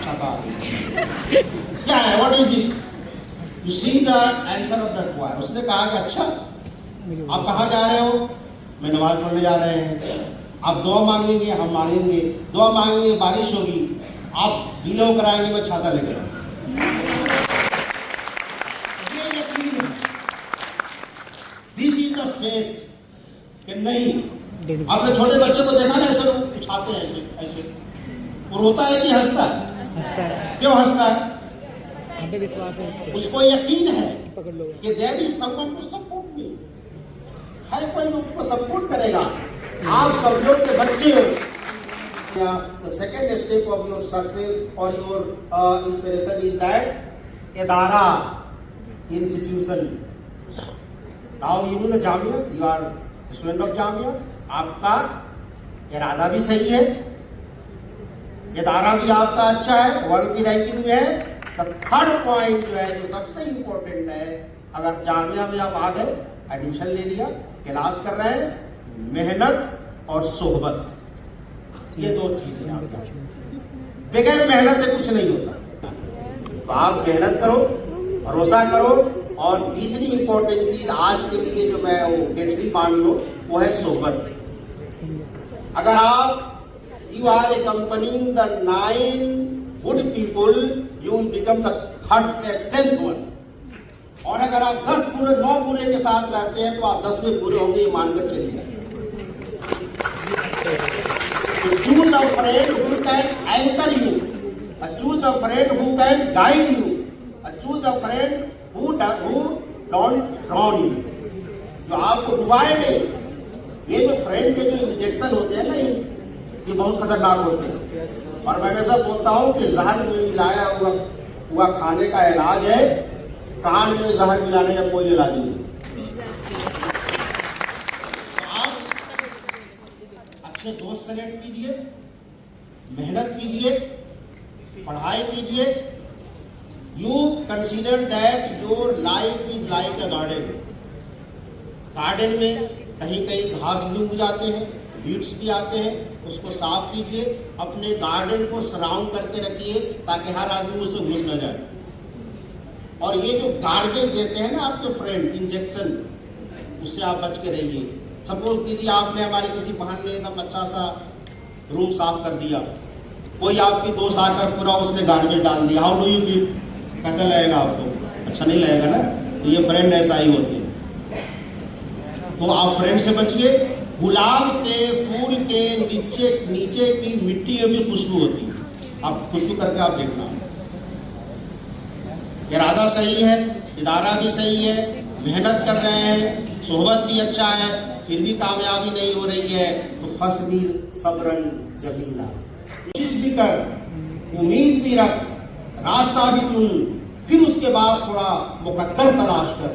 छाता क्या है, what is this? You see the answer of that boy. उसने कहा कि अच्छा, आप कहाँ जा रहे हो? मैं नमाज पढ़ने जा रहे हैं। आप दुआ मांगेंगे? हम मांगेंगे। दुआ मांगेंगे, बारिश होगी, आप गीले होकर आएंगे, मैं छाता लेकर आऊंगा। ये यकीन है, दिस इज द फेथ। कि नहीं, आपने छोटे बच्चे को देखा ना, ऐसे लोग उठाते हैं, ऐसे ऐसे, वो रोता है कि हंसता है? हंसता है। क्यों हंसता है? विश्वास है उसको यकीन है पकड़ लो कि there is someone to support me, है कोई जो उसको सपोर्ट करेगा। आप सब लोग के बच्चे हो। The second step of your success or your inspiration is that idara, institution. Now you know the Jamia, you are a student of Jamia. आपका इरादा भी सही है, इदारा भी आपका अच्छा है, वर्ल्ड की रैंकिंग में है। द थर्ड पॉइंट जो है, जो सबसे इम्पोर्टेंट है, अगर जामिया में आप आ गए, एडमिशन ले लिया, क्लास कर रहे हैं, मेहनत और सोहबत, ये 2 चीजें आप। बगैर मेहनत से कुछ नहीं होता। तो आप मेहनत करो, भरोसा करो, और तीसरी इंपॉर्टेंट चीज आज के लिए जो मैं वो गेटली मान लो, वो है सोहबत। अगर आप you are accompanying the 9 good people, you will become the 10th one. और अगर आप 9 बुरे के साथ रहते हैं, तो आप 10वें बुरे होंगे, ये मानकर चलिए। Choose a friend who can anchor you, choose a friend who can guide you, choose a friend who don't drown you, जो आपको डुबाए नहीं। ये जो फ्रेंड के जो इंजेक्शन होते हैं ना, ये बहुत खतरनाक होते हैं। और मैं हमेशा बोलता हूँ कि जहर में मिलाया हुआ खाने का इलाज है, कान में जहर मिलाने का कोई इलाज नहीं। अपने दोस्त सेलेक्ट कीजिए, मेहनत कीजिए, पढ़ाई कीजिए। You consider that your life is like a garden. Garden में कहीं कहीं घास भी उग जाते हैं, वीड्स भी आते हैं, उसको साफ कीजिए। अपने गार्डन को सराउंड करके रखिए ताकि हर आदमी उससे घुस न जाए। और ये जो गार्बेज देते हैं ना आपके फ्रेंड, इंजेक्शन, उससे आप बच के रहिए। सपोज कीजिए आपने हमारे किसी बहन ने एकदम अच्छा सा रूम साफ कर दिया, कोई आपकी दोस्त आकर पूरा उसने गार्बेज डाल दिया, हाउ डू यू फील? कैसा लगेगा आपको? अच्छा नहीं लगेगा ना। तो ये फ्रेंड ऐसा ही होते हैं। तो आप फ्रेंड से बचिए। गुलाब के फूल के नीचे की मिट्टी में भी खुशबू होती है। आप खुशबू करके आप देखना। इरादा सही है, इदारा भी सही है, मेहनत कर रहे हैं, सोहबत भी अच्छा है, फिर भी कामयाबी नहीं हो रही है, तो फसबीर सब्रन जमीला। कोशिश भी कर, उम्मीद भी रख, रास्ता भी चुन, फिर उसके बाद थोड़ा मुकद्दर तलाश कर।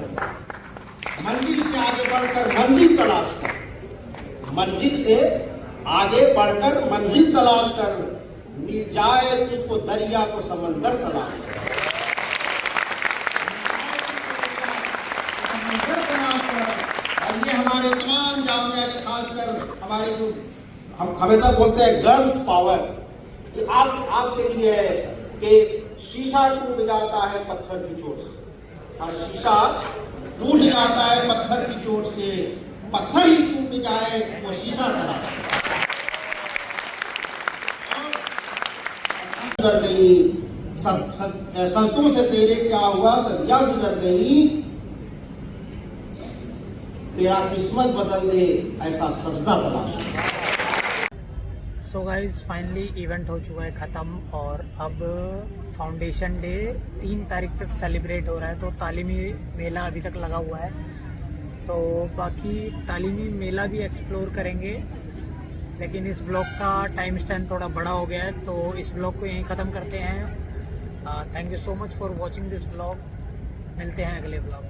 मंजिल से आगे बढ़कर मंजिल तलाश कर। मंजिल से आगे बढ़कर मंजिल तलाश कर। मिल जाए तुझको दरिया को समंदर तलाश कर। और ये हमारे तमाम जामिया ने खासकर हमारी जो हम हमेशा बोलते हैं गर्ल्स पावर, कि आपके लिए है कि शीशा टूट जाता है पत्थर की चोट से, और शीशा टूट जाता है पत्थर की चोट से, पत्थर ही टूट जाए वो शीशा तलाश गुजर गई। सदियों से तेरे क्या हुआ, सदियां गुजर गई, तेरा किस्मत बदल दे ऐसा सजदा तलाश। सो गाइज फाइनली इवेंट हो चुका है ख़त्म, और अब फाउंडेशन डे 3 तारीख तक सेलिब्रेट हो रहा है। तो तालीमी मेला अभी तक लगा हुआ है, तो बाकी तालीमी मेला भी एक्सप्लोर करेंगे। लेकिन इस ब्लॉग का टाइम स्पैन थोड़ा बड़ा हो गया है, तो इस ब्लॉग को यहीं ख़त्म करते हैं। Thank you so much for watching this blog. मिलते हैं अगले ब्लॉग।